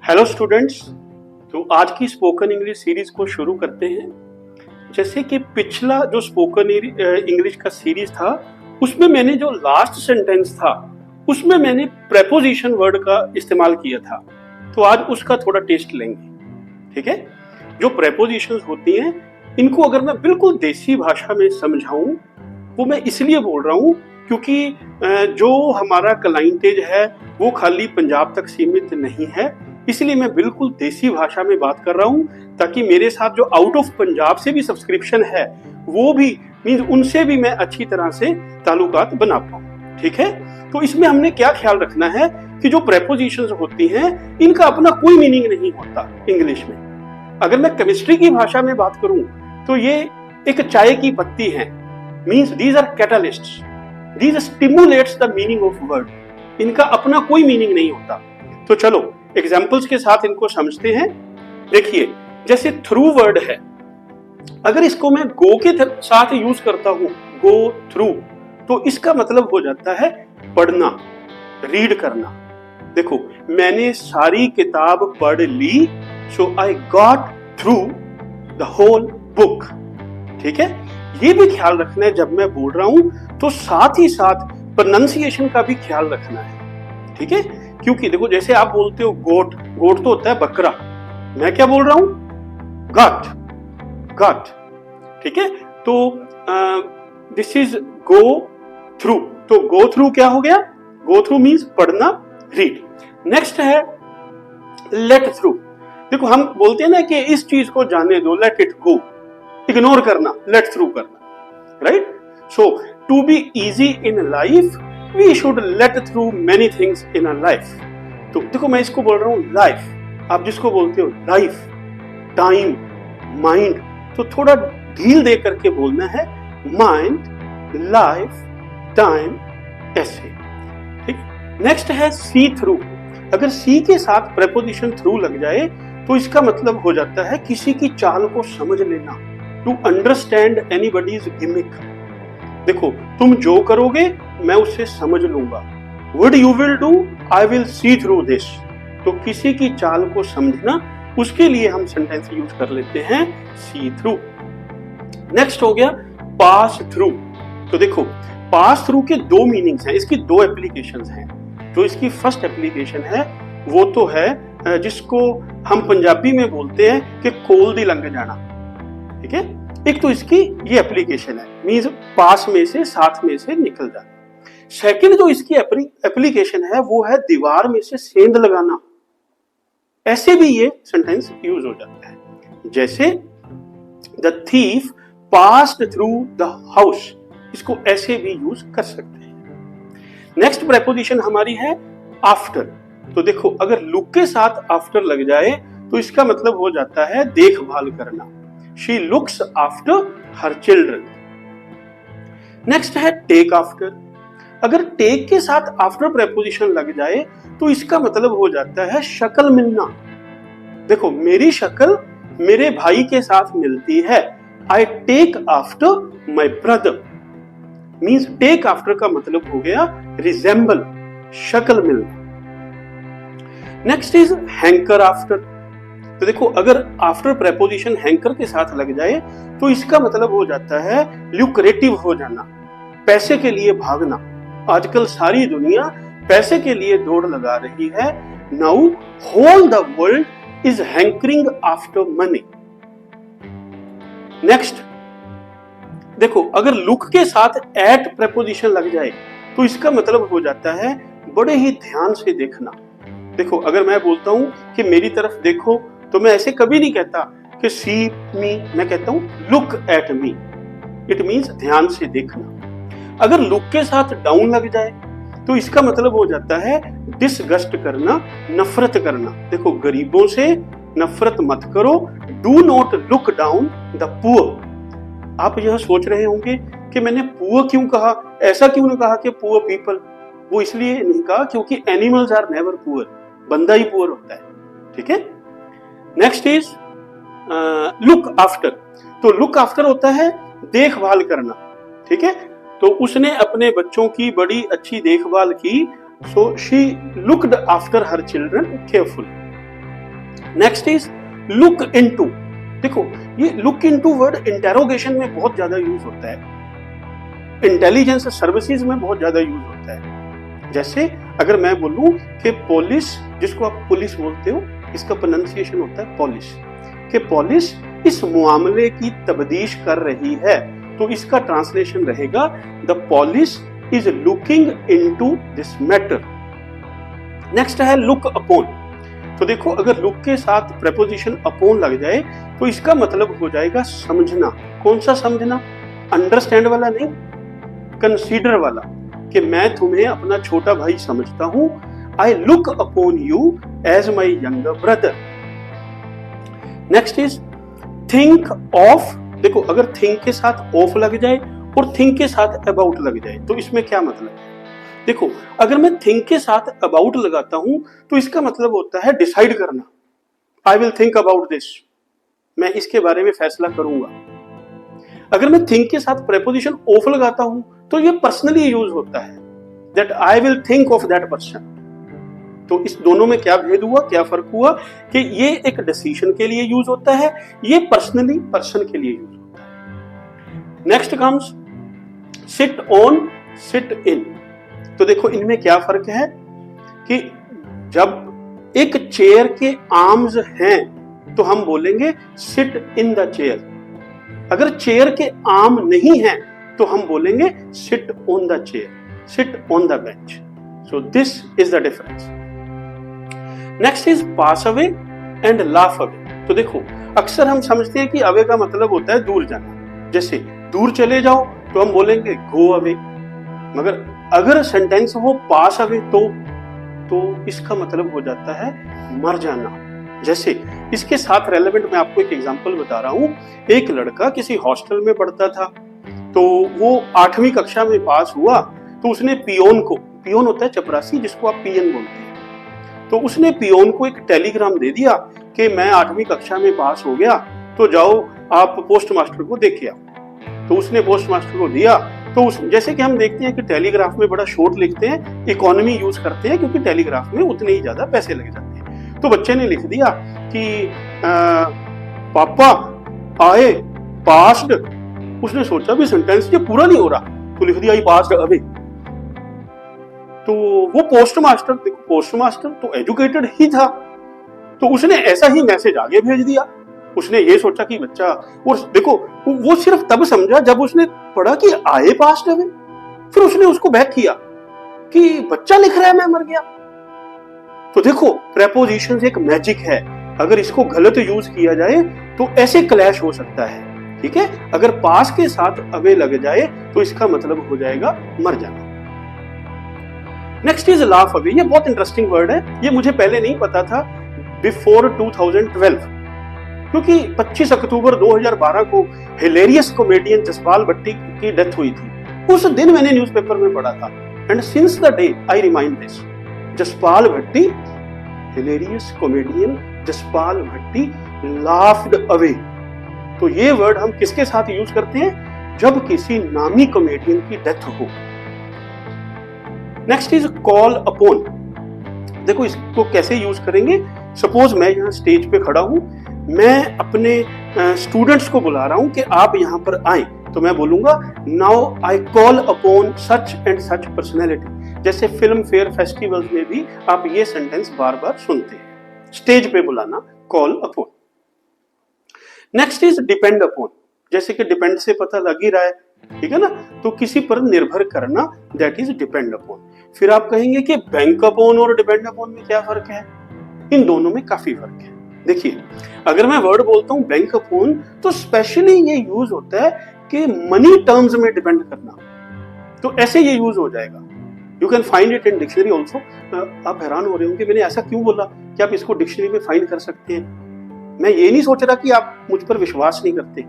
Hello students. तो आज की स्पोकन इंग्लिश सीरीज को शुरू करते हैं। जैसे कि पिछला जो स्पोकन इंग्लिश का सीरीज था उसमें मैंने जो लास्ट सेंटेंस था उसमें मैंने प्रेपोजिशन वर्ड का इस्तेमाल किया था। तो आज उसका थोड़ा टेस्ट लेंगे। ठीक है। जो प्रेपोजिशंस होती हैं इनको अगर मैं बिल्कुल देसी भाषा में समझाऊं वो मैं इसलिए बोल रहा हूं क्योंकि जो हमारा क्लाइंटेज है वो खाली पंजाब तक सीमित नहीं है। इसलिए मैं बिल्कुल देसी भाषा में बात कर रहा हूं ताकि मेरे साथ जो आउट ऑफ पंजाब से भी सब्सक्रिप्शन है वो भी मींस उनसे भी मैं अच्छी तरह से ताल्लुकात बना पाऊं। ठीक है। तो इसमें हमने क्या ख्याल रखना है कि जो प्रेपोजिशंस होती हैं इनका अपना कोई मीनिंग नहीं होता इंग्लिश में। अगर मैं केमिस्ट्री की भाषा में बात करूं तो ये एक चाय की पत्ती है। Means these are catalysts, these stimulates the meaning of word. इनका अपना कोई मीनिंग नहीं होता। तो चलो एग्जाम्पल्स के साथ इनको समझते हैं। देखिए जैसे थ्रू वर्ड है, अगर इसको मैं गो के साथ यूज करता हूं, गो थ्रू, तो इसका मतलब हो जाता है पढ़ना, रीड करना। देखो मैंने सारी किताब पढ़ ली, so I got through the whole book. ठीक है। ये भी ख्याल रखना है जब मैं बोल रहा हूं तो साथ ही साथ प्रोनाउंसिएशन का भी ख्याल रखना है। ठीक है। क्योंकि देखो जैसे आप बोलते हो गोट, गोट तो होता है बकरा, मैं क्या बोल रहा हूं गॉट, गॉट। ठीक है। तो दिस इज गो थ्रू। तो गो थ्रू क्या हो गया? गो थ्रू मींस पढ़ना, रीड। नेक्स्ट है लेट थ्रू। देखो हम बोलते हैं ना कि इस चीज को जाने दो, लेट इट गो, इग्नोर करना, लेट थ्रू करना, right. So to be easy in life we should let through many things in our life। तो देखो मैं इसको बोल रहा हूँ लाइफ, आप जिसको बोलते हो लाइफ, टाइम, माइंड, तो थोड़ा ढील दे करके बोलना है माइंड, लाइफ, टाइम, ऐसे। ठीक। नेक्स्ट है सी थ्रू। अगर सी के साथ प्रेपोजिशन थ्रू लग जाए तो इसका मतलब हो जाता है किसी की चाल को समझ लेना, टू अंडरस्टैंड एनीबॉडीज गिमिक। देखो तुम जो करोगे मैं उससे समझ लूंगा। What you will do, I will see through this। तो किसी की चाल को समझना, उसके लिए हम सेंटेंस यूज कर लेते हैं see through। नेक्स्ट हो गया pass through। तो देखो pass through के दो मीनिंग्स हैं, इसकी दो एप्लीकेशंस हैं। जो इसकी फर्स्ट एप्लीकेशन है वो तो है जिसको हम पंजाबी में बोलते हैं कि कोल दी लंघ जाना। ठीक है। एक तो इसकी ये एप्लीकेशन है, मींस पास में से, साथ में से निकल जाना। सेकंड जो इसकी एप्लीकेशन है वो है दीवार में से सेंध लगाना। ऐसे भी ये सेंटेंस यूज हो जाता है, जैसे the thief passed through the house. इसको ऐसे भी यूज कर सकते हैं। नेक्स्ट प्रेपोजिशन हमारी है आफ्टर। तो देखो अगर लुक के साथ आफ्टर लग जाए तो इसका मतलब हो जाता है देखभाल करना। She looks after her children। Next है टेक आफ्टर। अगर टेक के साथ आफ्टर प्रेपोजिशन लग जाए तो इसका मतलब हो जाता है शक्ल मिलना। देखो मेरी शक्ल मेरे भाई के साथ मिलती है, I take after my brother. Means take after का मतलब हो गया रिजेंबल, शक्ल मिलना। Next is hanker after. तो देखो अगर आफ्टर प्रेपोजिशन हैंकर के साथ लग जाए तो इसका मतलब हो जाता है ल्यूक्रेटिव हो जाना, पैसे के लिए भागना। आजकल सारी दुनिया पैसे के लिए दौड़ लगा रही है। Now whole the world is hankering after money. Next देखो अगर लुक के साथ एट प्रेपोजिशन लग जाए तो इसका मतलब हो जाता है बड़े ही ध्यान से देखना। देखो अगर मैं बोलता हूं कि मेरी तरफ देखो तो मैं ऐसे कभी नहीं कहता कि सी मी, मैं कहता हूं look at me. It means ध्यान से देखना। अगर लुक के साथ डाउन लग जाए तो इसका मतलब हो जाता है डिसगस्ट करना, नफरत करना। देखो गरीबों से नफरत मत करो, do not look down the poor. आप यह सोच रहे होंगे कि मैंने पुअर क्यों कहा, ऐसा क्यों नहीं कहा कि पुअर पीपल। वो इसलिए नहीं कहा क्योंकि एनिमल्स आर नेवर पुअर, बंदा ही पुअर होता है। ठीक है। Next is look after. तो लुक आफ्टर होता है देखभाल करना। ठीक है। तो उसने अपने बच्चों की बड़ी अच्छी देखभाल की, so she looked after her children careful. Next is look into. देखो ये लुक इनटू वर्ड इंटेरोगेशन में बहुत ज्यादा यूज होता है, इंटेलिजेंस सर्विसेज में बहुत ज्यादा यूज होता है। जैसे अगर मैं बोलूं कि पुलिस, जिसको आप पुलिस बोलते हो, इसका प्रोनाउंसिएशन होता है पॉलिश, कि पुलिस इस मामले की तफ्तीश कर रही है, तो इसका ट्रांसलेशन रहेगा the police is looking into this matter. Next है लुक अपॉन। तो देखो अगर लुक के साथ प्रेपोजिशन अपॉन लग जाए तो इसका मतलब हो जाएगा समझना। कौन सा समझना? अंडरस्टैंड वाला नहीं, कंसीडर वाला, कि मैं तुम्हें अपना छोटा भाई समझता हूं। I look upon you as my younger brother. Next is think of. देखो अगर थिंक के साथ ऑफ लग जाए और थिंक के साथ अबाउट लग जाए तो इसमें क्या मतलब है? देखो अगर मैं थिंक के साथ अबाउट लगाता हूं तो इसका मतलब होता है डिसाइड करना। I will think about this, मैं इसके बारे में फैसला करूंगा। अगर मैं थिंक के साथ प्रेपोजिशन ऑफ लगाता हूं तो ये पर्सनली यूज होता है, that I will think of that person. तो इस दोनों में क्या भेद हुआ, क्या फर्क हुआ कि ये एक डिसीजन के लिए यूज होता है, ये पर्सनली पर्सन के लिए यूज होता है। Next comes sit on, sit in. तो देखो इनमें क्या फर्क है कि जब एक चेयर के आर्म्स हैं तो हम बोलेंगे सिट इन द चेयर, अगर चेयर के आर्म नहीं हैं तो हम बोलेंगे sit on the chair, sit on the bench. So this is the difference. Next is pass away and laugh away. तो देखो अक्सर हम समझते हैं कि अवे का मतलब होता है दूर जाना, जैसे दूर चले जाओ तो हम बोलेंगे गो अवे, मगर अगर सेंटेंस हो पास अवे तो इसका मतलब हो जाता है मर जाना। जैसे इसके साथ रेलेवेंट मैं आपको एक एग्जांपल बता रहा हूं। एक लड़का किसी हॉस्टल में पढ़ता था, तो वो 8वीं कक्षा में पास हुआ, तो उसने पियोन को, पियोन होता है चपरासी जिसको आप पियन बोलते हैं, तो उसने पियोन को एक टेलीग्राम दे दिया कि मैं 8वीं कक्षा में पास हो गया, तो जाओ आप पोस्ट मास्टर को देख आओ। तो उसने पोस्ट मास्टर को दिया, तो जैसे कि हम देखते हैं कि टेलीग्राफ में बड़ा शॉर्ट लिखते हैं, इकोनॉमी यूज करते हैं क्योंकि टेलीग्राफ में उतने ही ज्यादा पैसे लग जाते हैं। तो बच्चे ने लिख दिया कि पापा आए पास्ड। उसने सोचा भी सेंटेंस ये पूरा नहीं हो रहा, तो लिख दिया ही पास्ड अवे। तो वो पोस्ट मास्टर तो एजुकेटेड ही था, तो उसने ऐसा ही मैसेज आगे भेज दिया। उसने ये सोचा कि बच्चा, और देखो वो सिर्फ तब समझा जब उसने पढ़ा कि आए पास्ट अवे, फिर उसने उसको बैक किया कि बच्चा लिख रहा है मैं मर गया। तो देखो प्रेपोजिशन एक मैजिक है, अगर इसको गलत यूज किया जाए तो ऐसे क्लैश हो सकता है। ठीक है, अगर पास के साथ अवे लग जाए तो इसका मतलब हो जाएगा मर जाना। Next is laugh away. ये बहुत इंटरेस्टिंग वर्ड है, ये मुझे पहले नहीं पता था बिफोर 2012, क्योंकि 25 अक्टूबर 2012 को हिलेरियस कॉमेडियन जसपाल भट्टी की डेथ हुई थी। उस दिन मैंने न्यूज़पेपर में पढ़ा था, and since the day I remind this, Jaspal Bhatti, hilarious comedian Jaspal Bhatti laughed away. तो ये वर्ड हम किसके साथ यूज करते हैं? जब किसी नामी कॉमेडियन की डेथ हो। Next is call upon. देखो इसको कैसे यूज करेंगे? सपोज मैं यहाँ स्टेज पे खड़ा हूं, मैं अपने स्टूडेंट्स को बुला रहा हूं कि आप यहां पर आए, तो मैं बोलूंगा now I call upon such and such personality. जैसे फिल्म फेयर फेस्टिवल्स में भी आप ये सेंटेंस बार बार सुनते हैं, स्टेज पे बुलाना, call upon. Next is depend upon. जैसे कि डिपेंड से पता लग ही रहा है, ठीक है ना, तो किसी पर निर्भर करना, दैट इज डिपेंड अपॉन। फिर आप कहेंगे कि बैंक अपॉन और डिपेंड अपॉन में क्या फर्क है? इन दोनों में काफी फर्क है। देखिए अगर मैं वर्ड बोलता हूं बैंक अपॉन, तो स्पेशली ये यूज होता है कि मनी टर्म्स में डिपेंड करना, तो ऐसे ये यूज हो जाएगा। You can find it in dictionary also. आप हैरान हो रहे होंगे मैंने ऐसा क्यों बोला, कि आप इसको डिक्शनरी में फाइंड कर सकते हैं। मैं ये नहीं सोच रहा कि आप मुझ पर विश्वास नहीं करते,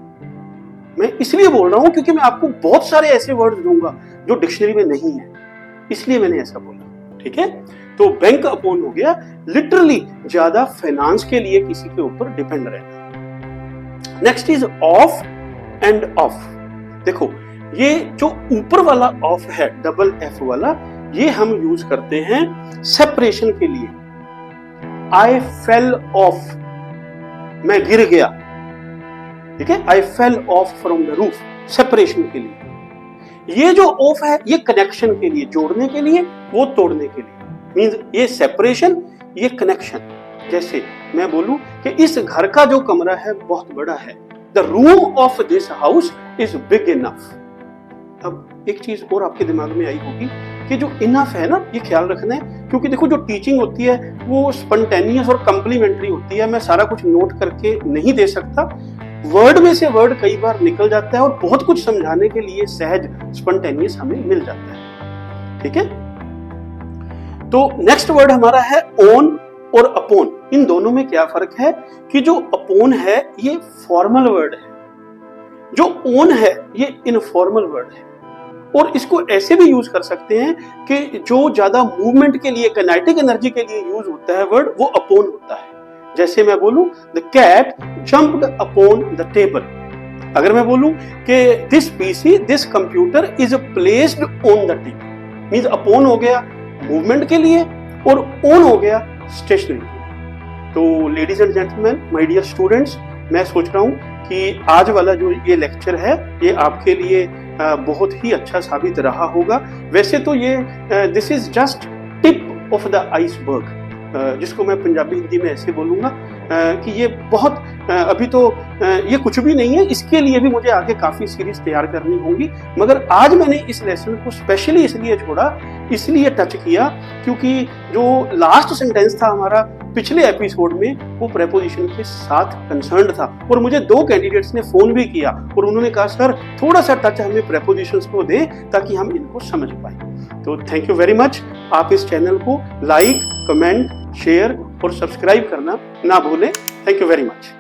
मैं इसलिए बोल रहा हूं क्योंकि मैं आपको बहुत सारे ऐसे वर्ड दूंगा जो डिक्शनरी में नहीं है, इसलिए मैंने ऐसा बोला। ठीक है, तो बैंक अपॉन हो गया लिटरली ज्यादा फाइनेंस के लिए किसी के ऊपर डिपेंड रहना। Next is of end of. देखो ये जो ऊपर वाला ऑफ है, डबल एफ वाला, ये हम यूज करते हैं सेपरेशन के लिए। आई फेल ऑफ, मैं गिर गया, ठीक है, I fell off from the roof, separation के लिए। ये जो ऑफ है ये कनेक्शन के लिए, जोड़ने के लिए, वो तोड़ने के लिए, मींस ये सेपरेशन, ये कनेक्शन। जैसे मैं बोलूं कि इस घर का जो कमरा है बहुत बड़ा है, the room of this house is big enough. अब एक चीज और आपके दिमाग में आई होगी कि जो इनफ है ना, ये ख्याल रखना है, क्योंकि देखो जो टीचिंग होती है वो स्पॉन्टेनियस और कम्प्लीमेंट्री होती है, मैं सारा कुछ नोट करके नहीं दे सकता, वर्ड में से वर्ड कई बार निकल जाता है और बहुत कुछ समझाने के लिए सहज स्पॉन्टेनियस हमें मिल जाता है, ठीक है। तो नेक्स्ट वर्ड हमारा है ओन और अपॉन। इन दोनों में क्या फर्क है कि जो अपॉन है ये फॉर्मल वर्ड है, जो ओन है ये इनफॉर्मल वर्ड है, और इसको ऐसे भी यूज कर सकते हैं कि जो ज्यादा मूवमेंट के लिए, काइनेटिक एनर्जी के लिए यूज होता है वर्ड, वो अपॉन होता है। जैसे मैं बोलूं the cat jumped upon the table. अगर मैं बोलूं कि this PC, this computer is placed on the table, means upon हो गया मूवमेंट के लिए और ऑन हो गया स्टेशनरी के लिए। तो ladies and gentleman, my dear students, मैं सोच रहा हूं कि आज वाला जो ये लेक्चर है ये आपके लिए बहुत ही अच्छा साबित रहा होगा। वैसे तो ये this is just tip of the iceberg, जिसको मैं पंजाबी हिंदी में ऐसे बोलूंगा कि ये बहुत अभी तो ये कुछ भी नहीं है, इसके लिए भी मुझे आगे काफी सीरीज तैयार करनी होगी, मगर आज मैंने इस लेसन को स्पेशली इसलिए छोड़ा, इसलिए टच किया क्योंकि जो लास्ट सेंटेंस था हमारा पिछले एपिसोड में वो प्रेपोजिशन के साथ कंसर्न्ड था, और मुझे 2 कैंडिडेट्स ने फोन भी किया और उन्होंने कहा सर थोड़ा सा टच हमें प्रेपोजिशंस को दे ताकि हम इनको समझ पाए। तो थैंक यू वेरी मच। आप इस चैनल को लाइक, कमेंट, शेयर और सब्सक्राइब करना ना भूलें। Thank you very much.